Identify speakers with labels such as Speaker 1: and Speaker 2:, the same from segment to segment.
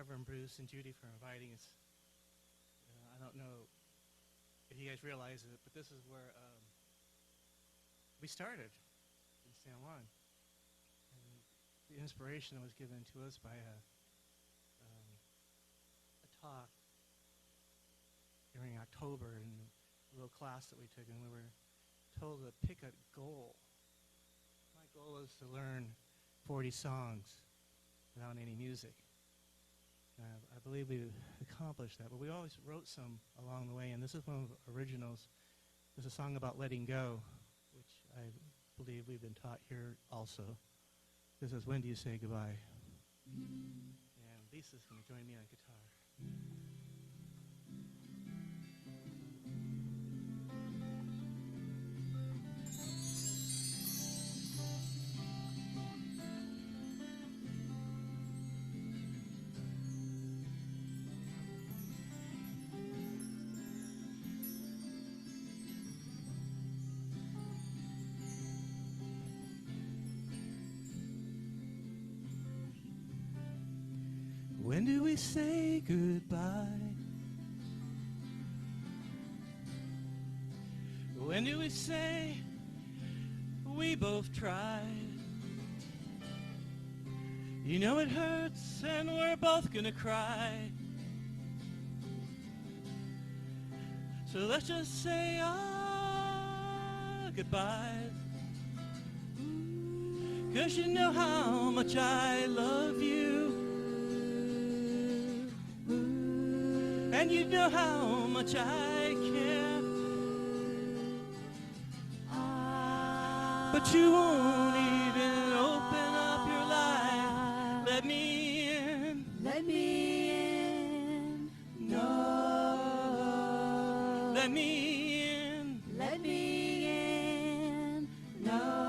Speaker 1: Reverend Bruce and Judy for inviting us. I don't know if you guys realize it, but this is where we started in San Juan. And the inspiration was given to us by a talk during October in a little class that we took, and we were told to pick a goal. My goal is to learn 40 songs without any music. I believe we accomplished that, but we always wrote some along the way, and this is one of the originals. There's a song about letting go, which I believe we've been taught here also. This is When Do You Say Goodbye? And Lisa's going to join me on guitar. When do we say goodbye? When do we say we both tried? You know it hurts and we're both gonna cry. So let's just say our goodbyes. 'Cause you know how much I love you. And you know how much I care. But you won't even open up your life. Let me in.
Speaker 2: Let me in. No.
Speaker 1: Let me in.
Speaker 2: Let me in. No.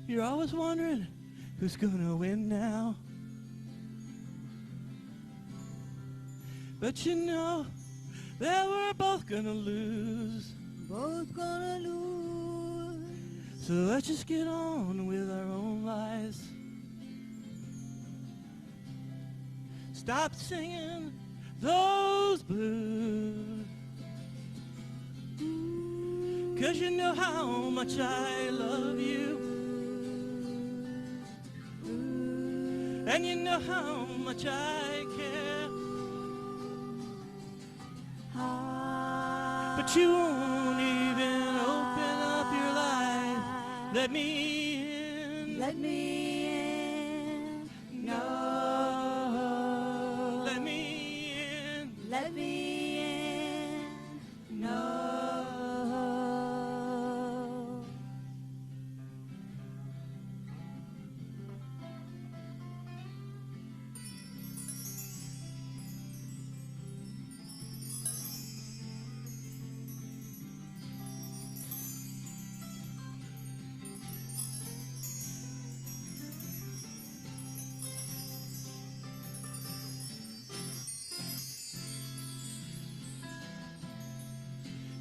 Speaker 1: You're always wondering who's gonna win now. But you know that we're both gonna lose.
Speaker 2: Both gonna lose.
Speaker 1: So let's just get on with our own lives. Stop singing those blues. 'Cause you know how much I love you. And you know how much I care. But you won't even open up your life. Let me in.
Speaker 2: Let me in. No.
Speaker 1: Let me in.
Speaker 2: Let me in. No.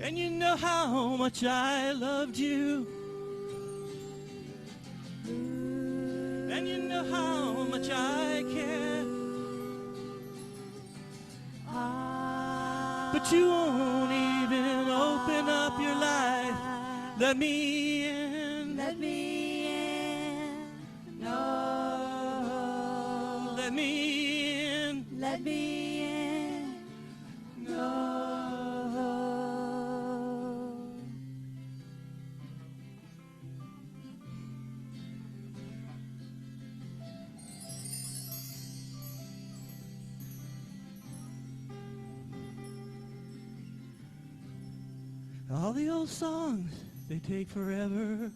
Speaker 1: And you know how much I loved you. And you know how much I care. But you won't even open up your life. Let me in.
Speaker 2: Let me in. No.
Speaker 1: Let me in.
Speaker 2: Let me in. No.
Speaker 1: All the old songs, they take forever.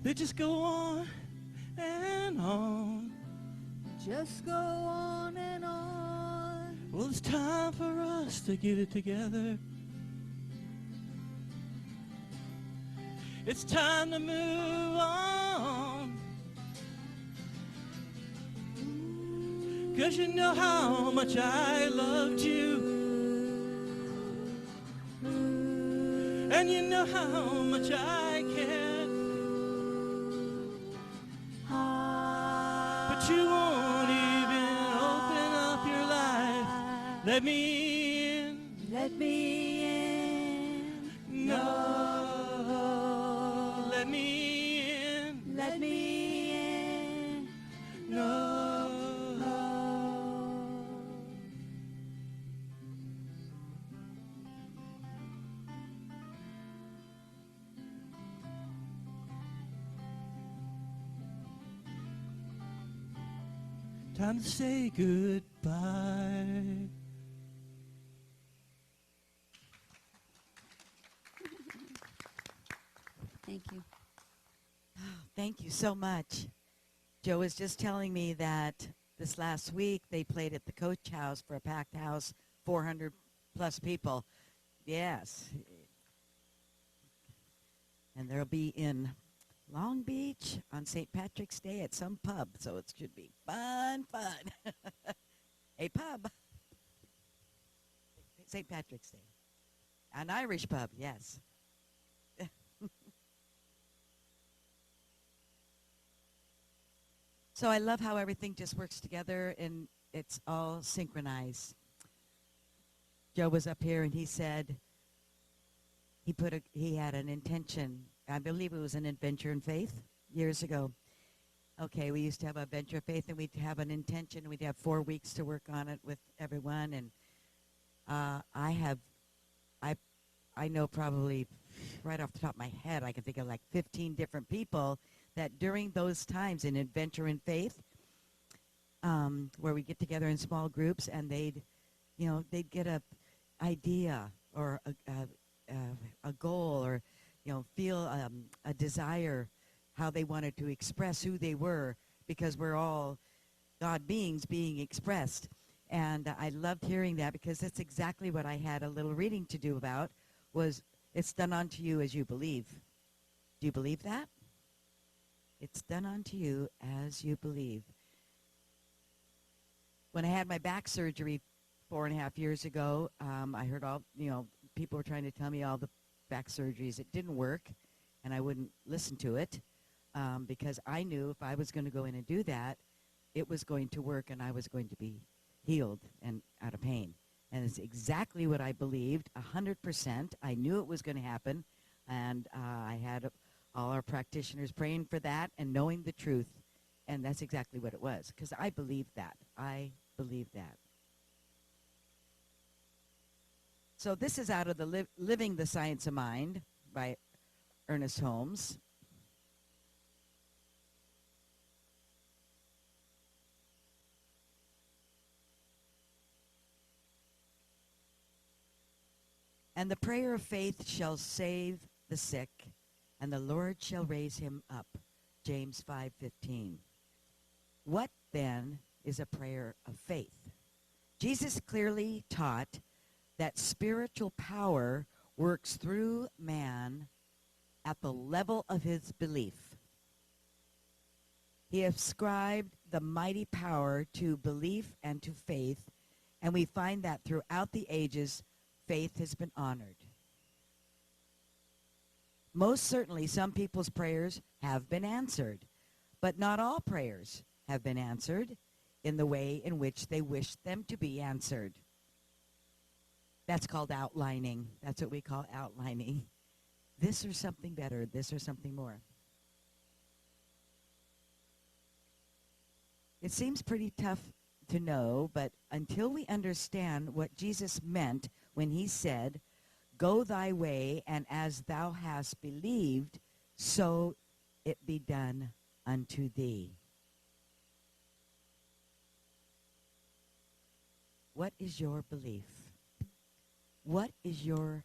Speaker 1: They just go on and on.
Speaker 2: Just go on and on.
Speaker 1: Well, it's time for us to get it together. It's time to move on. 'cause you know how much I loved you. And you know how much I care. But you won't even open up your life. Let me in.
Speaker 2: Let me in.
Speaker 1: No. Let me in.
Speaker 2: Let me in.
Speaker 1: No. Time to say goodbye.
Speaker 2: Thank you.
Speaker 3: Thank you so much. Joe was just telling me that this last week they played at the Coach House for a packed house, 400 plus people. Yes. And they'll be in Long Beach on St. Patrick's Day at some pub, so it should be fun. A pub. St. Patrick's Day. An Irish pub, yes. So I love how everything just works together and it's all synchronized. Joe was up here and he said he had an intention. I believe it was an adventure in faith years ago. Okay, we used to have a venture of faith and we'd have an intention. We'd have 4 weeks to work on it with everyone. And I know probably right off the top of my head, I can think of like 15 different people that during those times in adventure in faith, where we get together in small groups and they'd get a idea or a goal or, feel a desire, how they wanted to express who they were, because we're all God beings being expressed. And I loved hearing that because that's exactly what I had a little reading to do about, was it's done unto you as you believe. Do you believe that? It's done unto you as you believe. When I had my back surgery 4.5 years ago, I heard all, people were trying to tell me all the back surgeries. It didn't work, and I wouldn't listen to it because I knew if I was going to go in and do that, it was going to work and I was going to be healed and out of pain. And it's exactly what I believed, 100%. I knew it was going to happen, and I had all our practitioners praying for that and knowing the truth, and that's exactly what it was, because I believed that. I believed that. So this is out of the Living the Science of Mind by Ernest Holmes. And the prayer of faith shall save the sick, and the Lord shall raise him up. James 5:15. What then is a prayer of faith? Jesus clearly taught that spiritual power works through man at the level of his belief. He ascribed the mighty power to belief and to faith, and we find that throughout the ages, faith has been honored. Most certainly, some people's prayers have been answered, but not all prayers have been answered in the way in which they wish them to be answered. That's called outlining. That's what we call outlining. This or something better, this or something more. It seems pretty tough to know, but until we understand what Jesus meant when he said, "Go thy way, and as thou hast believed, so it be done unto thee." What is your belief? What is your,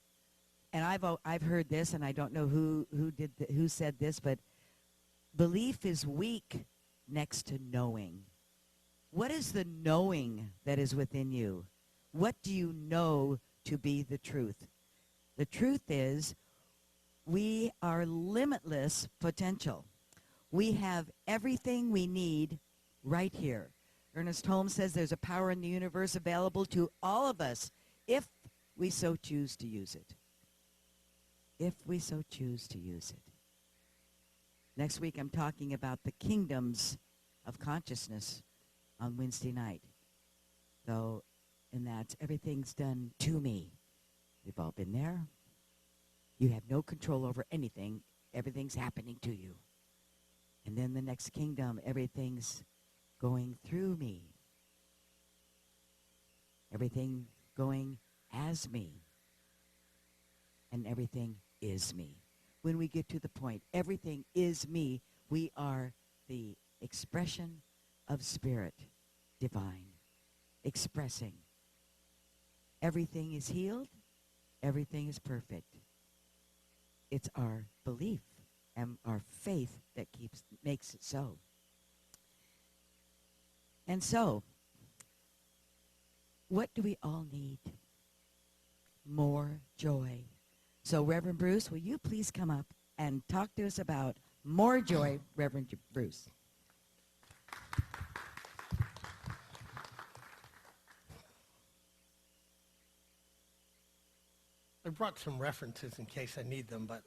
Speaker 3: and I've heard this, and I don't know who said this, but belief is weak next to knowing. What is the knowing that is within you? What do you know to be the truth? The truth is, we are limitless potential. We have everything we need right here. Ernest Holmes says there's a power in the universe available to all of us if we so choose to use it. If we so choose to use it. Next week I'm talking about the kingdoms of consciousness on Wednesday night. So, and that's everything's done to me. We've all been there. You have no control over anything. Everything's happening to you. And then the next kingdom, everything's going through me. Everything going as me. And everything is me. When we get to the point, everything is me, we are the expression of spirit, divine, expressing. Everything is healed. Everything is perfect. It's our belief and our faith that makes it so. And so, what do we all need? More joy. So, Reverend Bruce, will you please come up and talk to us about more joy, Reverend Bruce?
Speaker 4: I brought some references in case I need them, but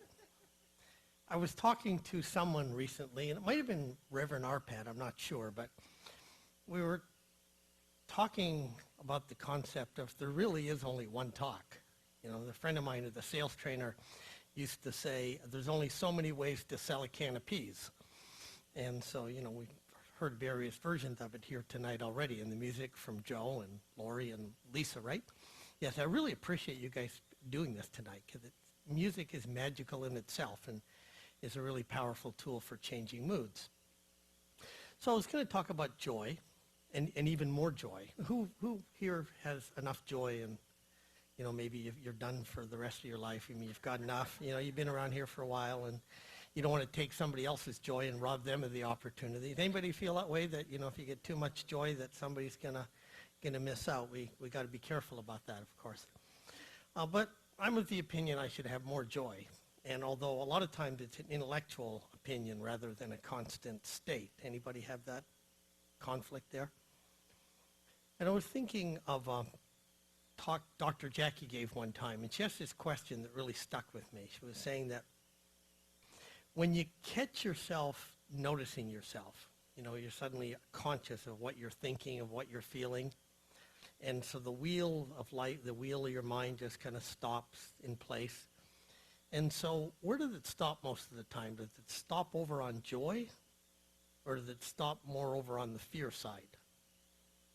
Speaker 4: I was talking to someone recently, and it might have been Reverend Arpad, I'm not sure, but we were talking about the concept of there really is only one talk. You know, the friend of mine, the sales trainer, used to say, there's only so many ways to sell a can of peas. And so, you know, we've heard various versions of it here tonight already in the music from Joe and Lori and Lisa, right? Yes, I really appreciate you guys doing this tonight because music is magical in itself and is a really powerful tool for changing moods. So I was going to talk about joy and even more joy. Who here has enough joy and, you know, maybe you're done for the rest of your life. I mean, you've got enough. You know, you've been around here for a while and you don't want to take somebody else's joy and rob them of the opportunity. Does anybody feel that way, that, you know, if you get too much joy that somebody's going to miss out? We got to be careful about that, of course. But I'm of the opinion I should have more joy. And although a lot of times it's an intellectual opinion rather than a constant state. Anybody have that conflict there? And I was thinking of a talk Dr. Jackie gave one time, and she asked this question that really stuck with me. She was saying that when you catch yourself noticing yourself, you know, you're suddenly conscious of what you're thinking, of what you're feeling, and so the wheel of life, the wheel of your mind just kind of stops in place. And so where does it stop most of the time? Does it stop over on joy, or does it stop more over on the fear side?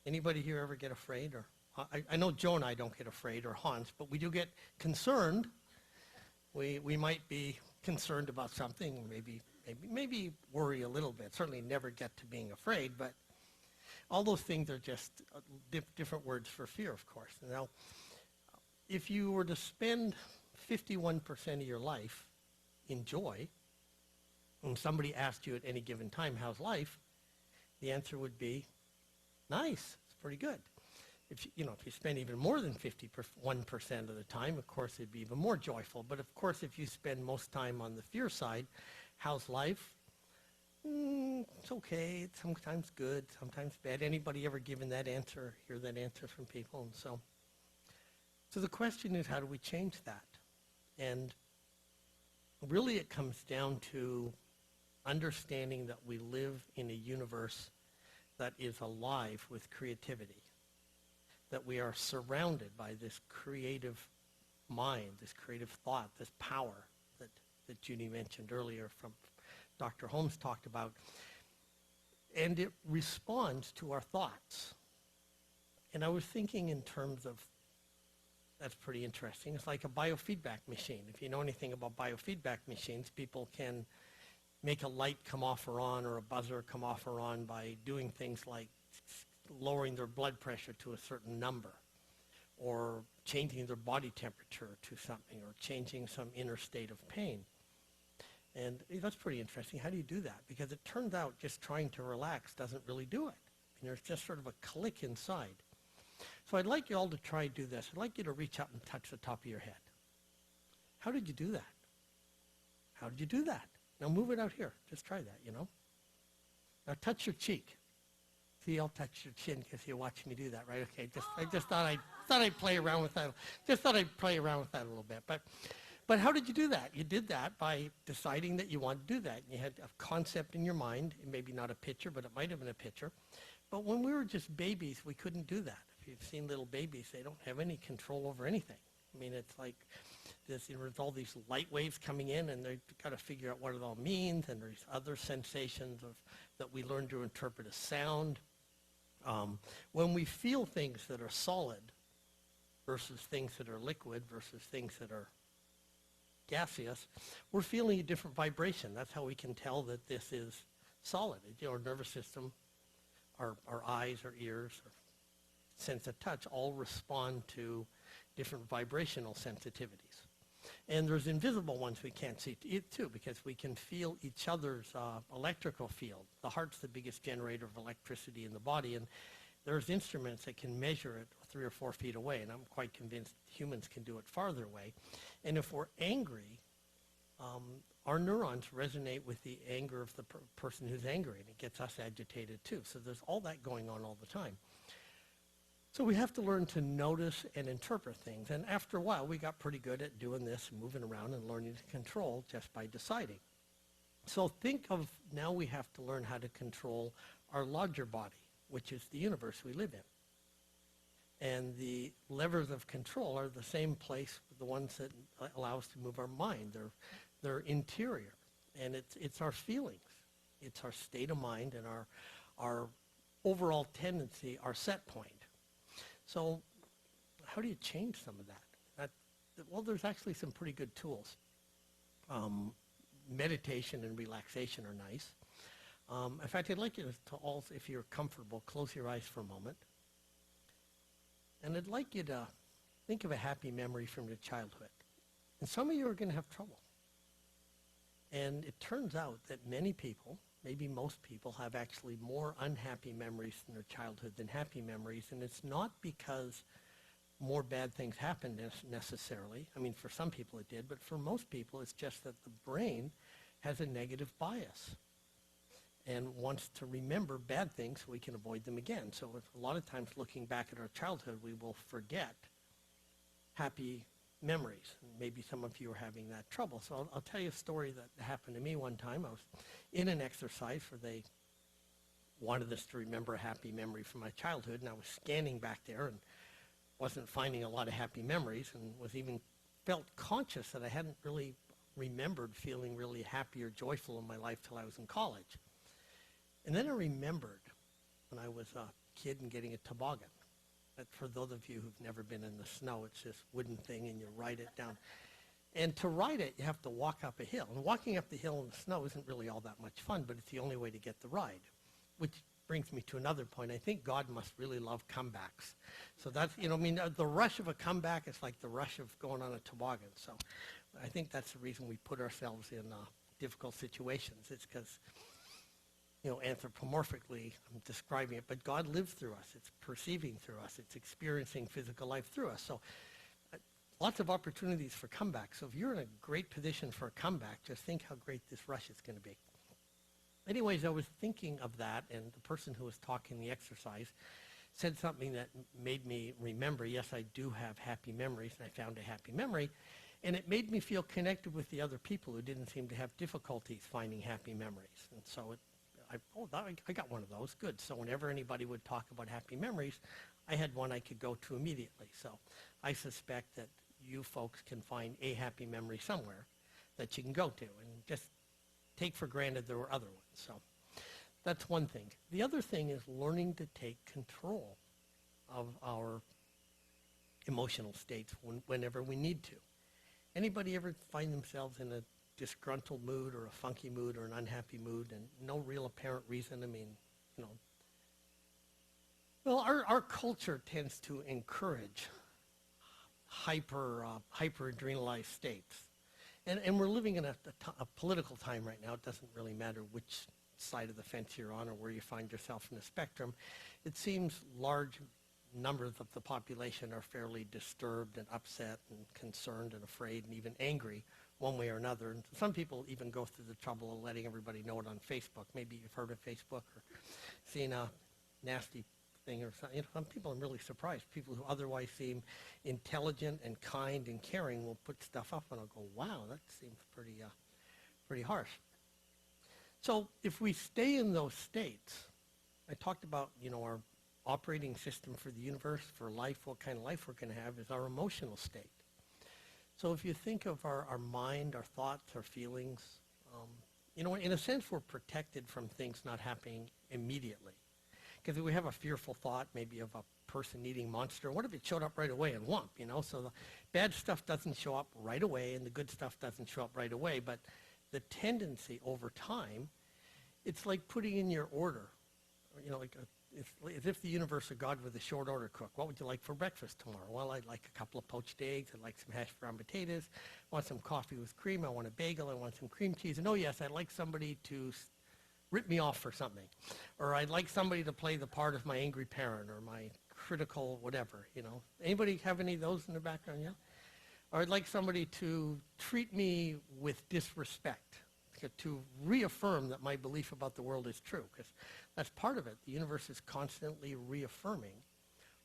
Speaker 4: Anybody here ever get afraid? Or I know Joe and I don't get afraid, or Hans, but we do get concerned. We might be concerned about something, maybe worry a little bit. Certainly never get to being afraid, but all those things are just different words for fear, of course. Now, if you were to spend 51% of your life in joy, and somebody asked you at any given time, how's life? The answer would be, nice, it's pretty good. If you spend even more than 51% of the time, of course, it'd be even more joyful. But of course, if you spend most time on the fear side, how's life? It's okay. It's sometimes good, sometimes bad. Anybody ever given that answer, hear that answer from people? And so the question is, how do we change that? And really it comes down to understanding that we live in a universe that is alive with creativity, that we are surrounded by this creative mind, this creative thought, this power that Judy mentioned earlier, from Dr. Holmes talked about, and it responds to our thoughts. And I was thinking in terms of, that's pretty interesting. It's like a biofeedback machine. If you know anything about biofeedback machines, people can make a light come off or on, or a buzzer come off or on, by doing things like lowering their blood pressure to a certain number, or changing their body temperature to something, or changing some inner state of pain. And that's pretty interesting. How do you do that? Because it turns out just trying to relax doesn't really do it. And there's just sort of a click inside. So I'd like you all to try to do this. I'd like you to reach up and touch the top of your head. How did you do that? How did you do that? Now move it out here. Just try that, you know. Now touch your cheek. See, I'll touch your chin because you watch me do that, right? Okay, I just thought I'd play around with that. Just thought I'd play around with that a little bit. But how did you do that? You did that by deciding that you wanted to do that. You had a concept in your mind, maybe not a picture, but it might have been a picture. But when we were just babies, we couldn't do that. If you've seen little babies, they don't have any control over anything. I mean, it's like there's all these light waves coming in, and they've got to figure out what it all means, and there's other sensations that we learn to interpret as sound. When we feel things that are solid versus things that are liquid versus things that are gaseous, we're feeling a different vibration. That's how we can tell that this is solid. Our nervous system, our eyes, our ears, our sense of touch all respond to different vibrational sensitivities. And there's invisible ones we can't see too, because we can feel each other's electrical field. The heart's the biggest generator of electricity in the body, and there's instruments that can measure it 3 or 4 feet away, and I'm quite convinced humans can do it farther away. And if we're angry, our neurons resonate with the anger of the person who's angry, and it gets us agitated too. So there's all that going on all the time. So we have to learn to notice and interpret things. And after a while, we got pretty good at doing this, moving around and learning to control just by deciding. So think of now we have to learn how to control our larger body, which is the universe we live in. And the levers of control are the same place, the ones that allow us to move our mind. They're interior. And it's our feelings. It's our state of mind and our overall tendency, our set point. So how do you change some of that? Well, there's actually some pretty good tools. Meditation and relaxation are nice. In fact, I'd like you to all, if you're comfortable, close your eyes for a moment. And I'd like you to think of a happy memory from your childhood. And some of you are going to have trouble. And it turns out that many people, maybe most people, have actually more unhappy memories from their childhood than happy memories. And it's not because more bad things happened necessarily. I mean, for some people it did, but for most people it's just that the brain has a negative bias and wants to remember bad things so we can avoid them again. So a lot of times looking back at our childhood, we will forget happy memories. And maybe some of you are having that trouble. So I'll tell you a story that happened to me one time. I was in an exercise where they wanted us to remember a happy memory from my childhood, and I was scanning back there and wasn't finding a lot of happy memories, and was even felt conscious that I hadn't really remembered feeling really happy or joyful in my life till I was in college. And then I remembered when I was a kid and getting a toboggan. But for those of you who've never been in the snow, it's this wooden thing and you ride it down. And to ride it, you have to walk up a hill. And walking up the hill in the snow isn't really all that much fun, but it's the only way to get the ride. Which brings me to another point. I think God must really love comebacks. So that's, the rush of a comeback is like the rush of going on a toboggan. So I think that's the reason we put ourselves in difficult situations. It's because, anthropomorphically, I'm describing it, but God lives through us. It's perceiving through us. It's experiencing physical life through us. So lots of opportunities for comeback. So if you're in a great position for a comeback, just think how great this rush is going to be. Anyways, I was thinking of that, and the person who was talking the exercise said something that made me remember, yes, I do have happy memories, and I found a happy memory, and it made me feel connected with the other people who didn't seem to have difficulties finding happy memories. And so I got one of those. Good. So whenever anybody would talk about happy memories, I had one I could go to immediately. So I suspect that you folks can find a happy memory somewhere that you can go to, and just take for granted there were other ones. So that's one thing. The other thing is learning to take control of our emotional states whenever we need to. Anybody ever find themselves in a disgruntled mood or a funky mood or an unhappy mood and no real apparent reason? I mean, Well, our culture tends to encourage hyper-adrenalized states. And we're living in a political time right now. It doesn't really matter which side of the fence you're on or where you find yourself in the spectrum. It seems large numbers of the population are fairly disturbed and upset and concerned and afraid and even angry one way or another. And some people even go through the trouble of letting everybody know it on Facebook. Maybe you've heard of Facebook or seen nasty thing or something. Some people I'm really surprised. People who otherwise seem intelligent and kind and caring will put stuff up and I'll go, wow, that seems pretty harsh. So if we stay in those states, I talked about, our operating system for the universe, for life, what kind of life we're going to have is our emotional state. So if you think of our mind, our thoughts, our feelings, in a sense, we're protected from things not happening immediately. Because if we have a fearful thought, maybe of a person-eating monster, what if it showed up right away and whomp, So the bad stuff doesn't show up right away, and the good stuff doesn't show up right away. But the tendency over time, it's like putting in your order. As if the universe or God were the short order cook. What would you like for breakfast tomorrow? Well, I'd like a couple of poached eggs. I'd like some hashed brown potatoes. I want some coffee with cream. I want a bagel. I want some cream cheese. And oh yes, I'd like somebody to rip me off for something. Or I'd like somebody to play the part of my angry parent or my critical whatever, Anybody have any of those in the background, yeah? Or I'd like somebody to treat me with disrespect, to reaffirm that my belief about the world is true, because that's part of it. The universe is constantly reaffirming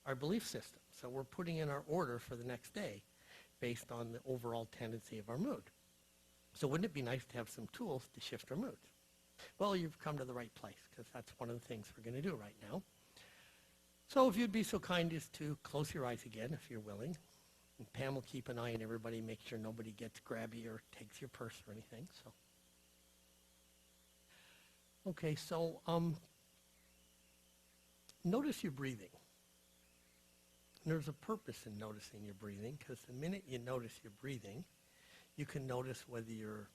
Speaker 4: our belief system. So we're putting in our order for the next day based on the overall tendency of our mood. So wouldn't it be nice to have some tools to shift our moods? Well, you've come to the right place, because that's one of the things we're going to do right now. So if you'd be so kind as to close your eyes again, if you're willing. And Pam will keep an eye on everybody, make sure nobody gets grabby or takes your purse or anything. So, okay, so notice your breathing. And there's a purpose in noticing your breathing, because the minute you notice your breathing, you can notice whether you're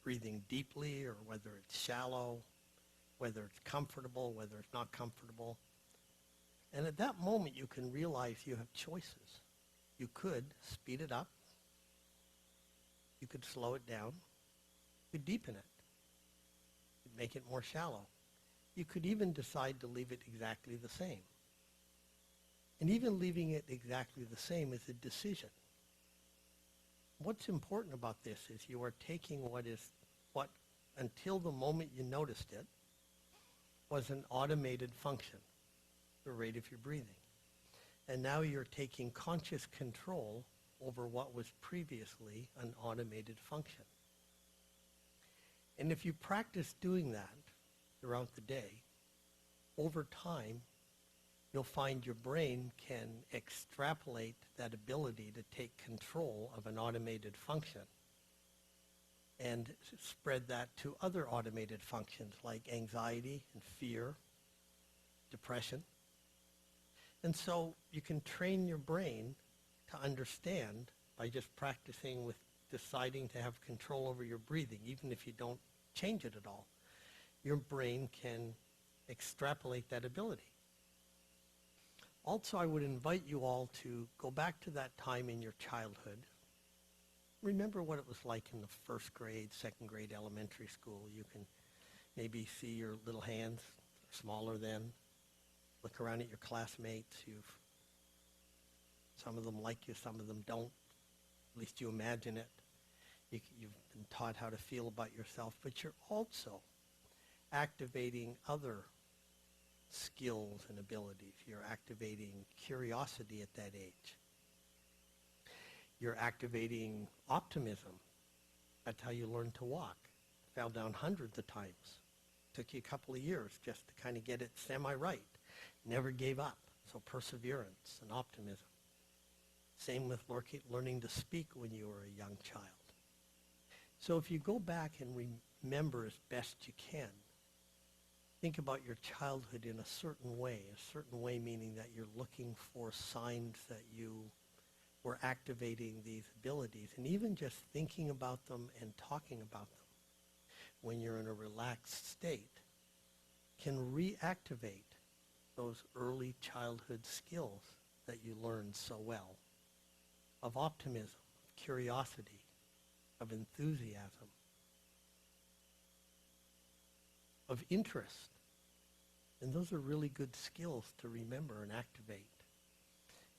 Speaker 4: breathing deeply or whether it's shallow, whether it's comfortable, whether it's not comfortable. And at that moment, you can realize you have choices. You could speed it up. You could slow it down. You could deepen it. You could make it more shallow. You could even decide to leave it exactly the same. And even leaving it exactly the same is a decision. What's important about this is you are taking what until the moment you noticed it was an automated function, the rate of your breathing. And now you're taking conscious control over what was previously an automated function. And if you practice doing that throughout the day, over time, you'll find your brain can extrapolate that ability to take control of an automated function and spread that to other automated functions like anxiety and fear, depression. And so you can train your brain to understand by just practicing with deciding to have control over your breathing, even if you don't change it at all. Your brain can extrapolate that ability. Also, I would invite you all to go back to that time in your childhood. Remember what it was like in the first grade, second grade elementary school. You can maybe see your little hands smaller then. Look around at your classmates. Some of them like you, some of them don't. At least you imagine it. You've been taught how to feel about yourself, but you're also activating other skills and abilities. You're activating curiosity at that age. You're activating optimism. That's how you learn to walk. Fell down hundreds of times. Took you a couple of years just to kind of get it semi-right. Never gave up. So perseverance and optimism. Same with learning to speak when you were a young child. So if you go back and remember as best you can, think about your childhood in a certain way meaning that you're looking for signs that you were activating these abilities, and even just thinking about them and talking about them when you're in a relaxed state can reactivate those early childhood skills that you learned so well, of optimism, of curiosity, of enthusiasm, of interest. And those are really good skills to remember and activate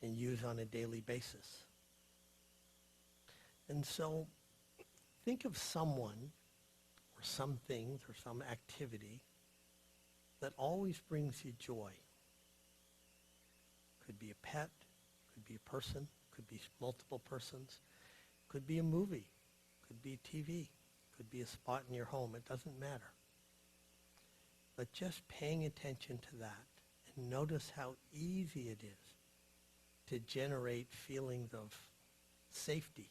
Speaker 4: and use on a daily basis. And so think of someone or some things or some activity that always brings you joy. Could be a pet, could be a person, could be multiple persons, could be a movie, could be TV, could be a spot in your home. It doesn't matter. But just paying attention to that and notice how easy it is to generate feelings of safety,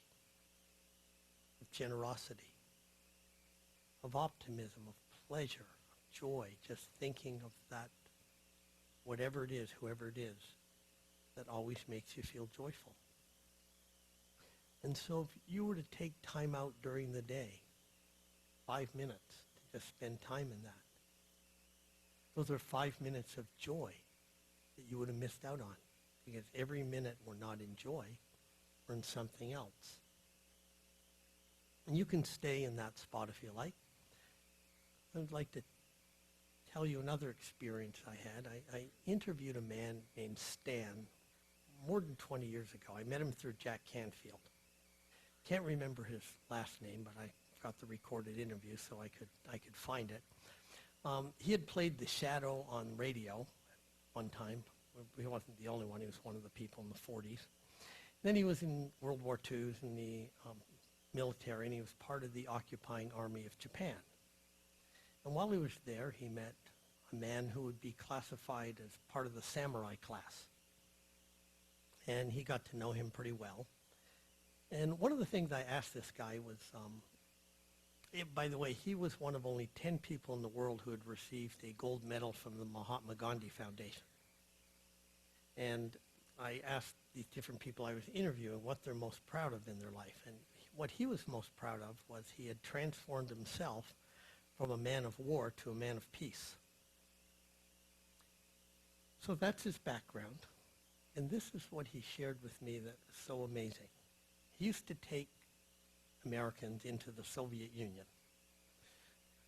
Speaker 4: of generosity, of optimism, of pleasure, of joy, just thinking of that, whatever it is, whoever it is, that always makes you feel joyful. And so if you were to take time out during the day, 5 minutes, to just spend time in that, those are 5 minutes of joy that you would have missed out on. Because every minute we're not in joy, we're in something else. And you can stay in that spot if you like. I'd like to tell you another experience I had. I interviewed a man named Stan more than 20 years ago. I met him through Jack Canfield. Can't remember his last name, but I got the recorded interview so I could find it. He had played the Shadow on radio one time. He wasn't the only one. He was one of the people in the 40s. Then he was in World War II, he was in the military, and he was part of the occupying army of Japan. And while he was there, he met a man who would be classified as part of the samurai class. And he got to know him pretty well. And one of the things I asked this guy was, by the way, he was one of only 10 people in the world who had received a gold medal from the Mahatma Gandhi Foundation. And I asked these different people I was interviewing what they're most proud of in their life. And what he was most proud of was he had transformed himself from a man of war to a man of peace. So that's his background. And this is what he shared with me that is so amazing. He used to take Americans into the Soviet Union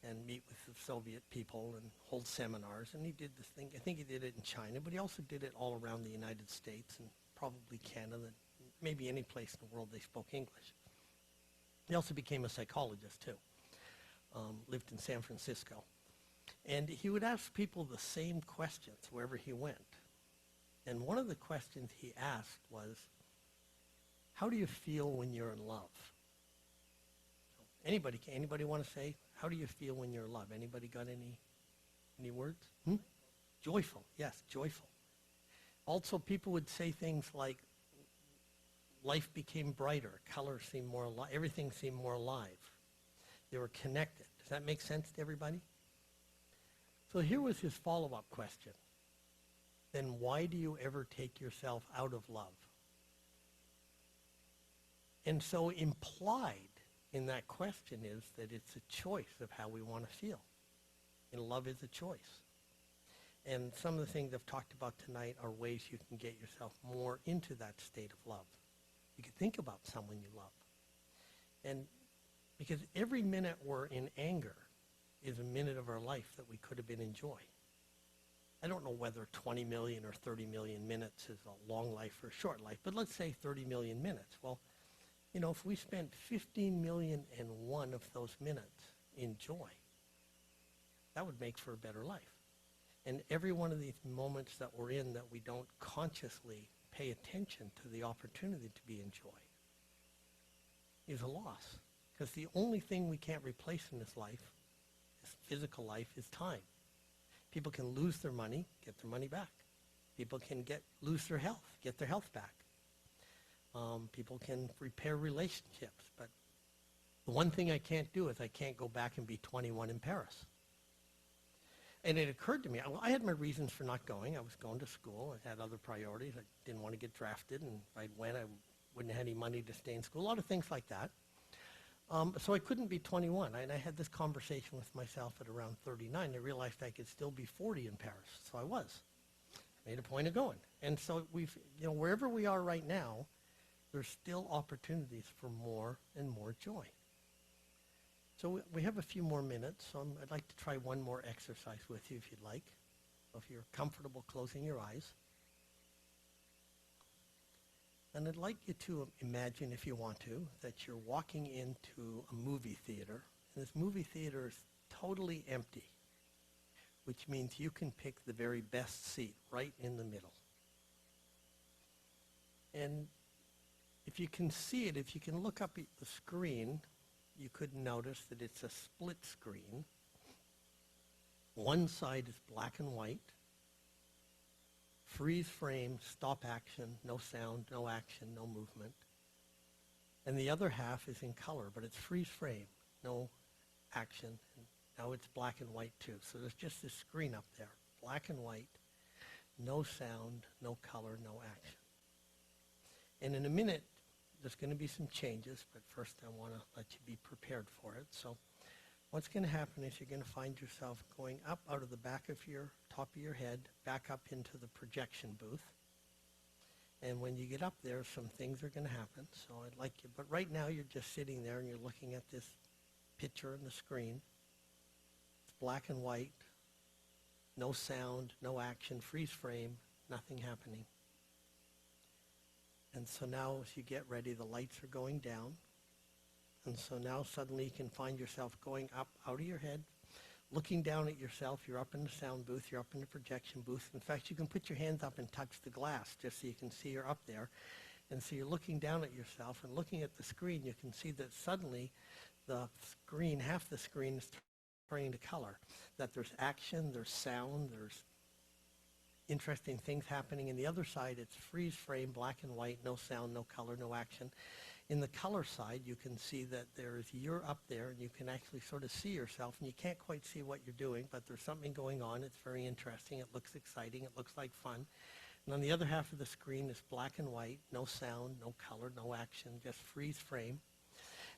Speaker 4: and meet with the Soviet people and hold seminars. And he did this thing, I think he did it in China, but he also did it all around the United States and probably Canada, maybe any place in the world they spoke English. He also became a psychologist too, lived in San Francisco. And he would ask people the same questions wherever he went. And one of the questions he asked was, how do you feel when you're in love? Anybody want to say, how do you feel when you're in love? Anybody got any words? Joyful, yes, joyful. Also, people would say things like, life became brighter, color seemed more alive, everything seemed more alive. They were connected. Does that make sense to everybody? So here was his follow-up question. Then why do you ever take yourself out of love? And so implied in that question is that it's a choice of how we want to feel. And love is a choice. And some of the things I've talked about tonight are ways you can get yourself more into that state of love. You can think about someone you love. And because every minute we're in anger is a minute of our life that we could have been in joy. I don't know whether 20 million or 30 million minutes is a long life or a short life, but let's say 30 million minutes. Well, you know, if we spent 15,000,001 of those minutes in joy, that would make for a better life. And every one of these moments that we're in that we don't consciously pay attention to the opportunity to be in joy is a loss. Because the only thing we can't replace in this life, this physical life, is time. People can lose their money, get their money back. People can lose their health, get their health back. People can repair relationships, but the one thing I can't do is I can't go back and be 21 in Paris. And it occurred to me, I had my reasons for not going. I was going to school. I had other priorities. I didn't want to get drafted, and if I went, I wouldn't have any money to stay in school, a lot of things like that. So I couldn't be 21. And I had this conversation with myself at around 39. I realized I could still be 40 in Paris, so I was. Made a point of going. And so wherever we are right now, there's still opportunities for more and more joy. So we have a few more minutes, so I'd like to try one more exercise with you if you'd like. So if you're comfortable closing your eyes. And I'd like you to imagine, if you want to, that you're walking into a movie theater, and this movie theater is totally empty, which means you can pick the very best seat right in the middle. And if you can see it, if you can look up at the screen, you could notice that it's a split screen. One side is black and white, freeze frame, stop action, no sound, no action, no movement. And the other half is in color, but it's freeze frame, no action. And now it's black and white too. So there's just this screen up there, black and white, no sound, no color, no action. And in a minute, there's going to be some changes, but first I want to let you be prepared for it. So what's going to happen is you're going to find yourself going up out of the back of your, top of your head, back up into the projection booth. And when you get up there, some things are going to happen. So I'd like you, but right now you're just sitting there and you're looking at this picture on the screen. It's black and white, no sound, no action, freeze frame, nothing happening. And so now as you get ready, the lights are going down. And so now suddenly you can find yourself going up out of your head, looking down at yourself. You're up in the sound booth, you're up in the projection booth. In fact, you can put your hands up and touch the glass just so you can see you're up there. And so you're looking down at yourself and looking at the screen, you can see that suddenly the screen, half the screen is turning to color. That there's action, there's sound, there's interesting things happening. And the other side, it's freeze frame, black and white, no sound, no color, no action. In the color side, you can see that you're up there and you can actually sort of see yourself, and you can't quite see what you're doing, but there's something going on. It's very interesting. It looks exciting. It looks like fun. And on the other half of the screen is black and white, no sound, no color, no action, just freeze frame.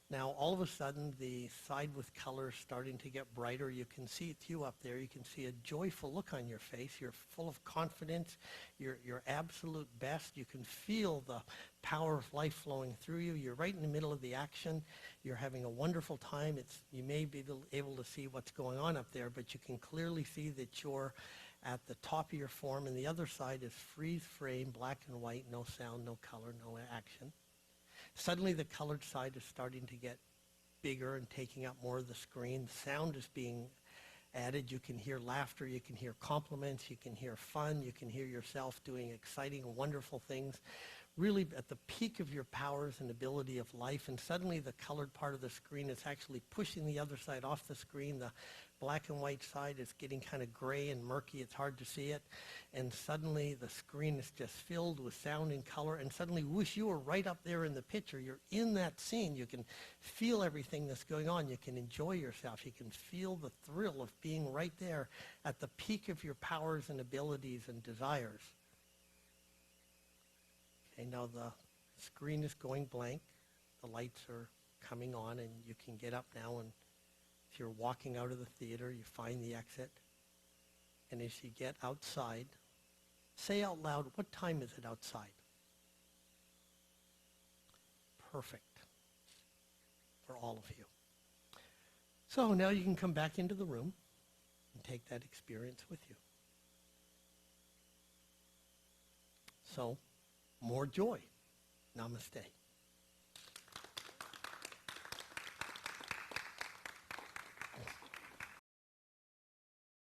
Speaker 4: Now, all of a sudden, the side with color is starting to get brighter. You can see it too up there. You can see a joyful look on your face. You're full of confidence. You're your absolute best. You can feel the power of life flowing through you. You're right in the middle of the action. You're having a wonderful time. You may be able to see what's going on up there, but you can clearly see that you're at the top of your form. And the other side is freeze frame, black and white, no sound, no color, no action. Suddenly the colored side is starting to get bigger and taking up more of the screen. The sound is being added. You can hear laughter, you can hear compliments, you can hear fun, you can hear yourself doing exciting, wonderful things, really at the peak of your powers and ability of life. And suddenly the colored part of the screen is actually pushing the other side off the screen. The black and white side is getting kind of gray and murky. It's hard to see it. And suddenly the screen is just filled with sound and color. And suddenly, whoosh, you are right up there in the picture. You're in that scene. You can feel everything that's going on. You can enjoy yourself. You can feel the thrill of being right there at the peak of your powers and abilities and desires. Okay, now the screen is going blank. The lights are coming on, and you can get up now, and if you're walking out of the theater, you find the exit. And as you get outside, say out loud, what time is it outside? Perfect for all of you. So now you can come back into the room and take that experience with you. So, more joy. Namaste.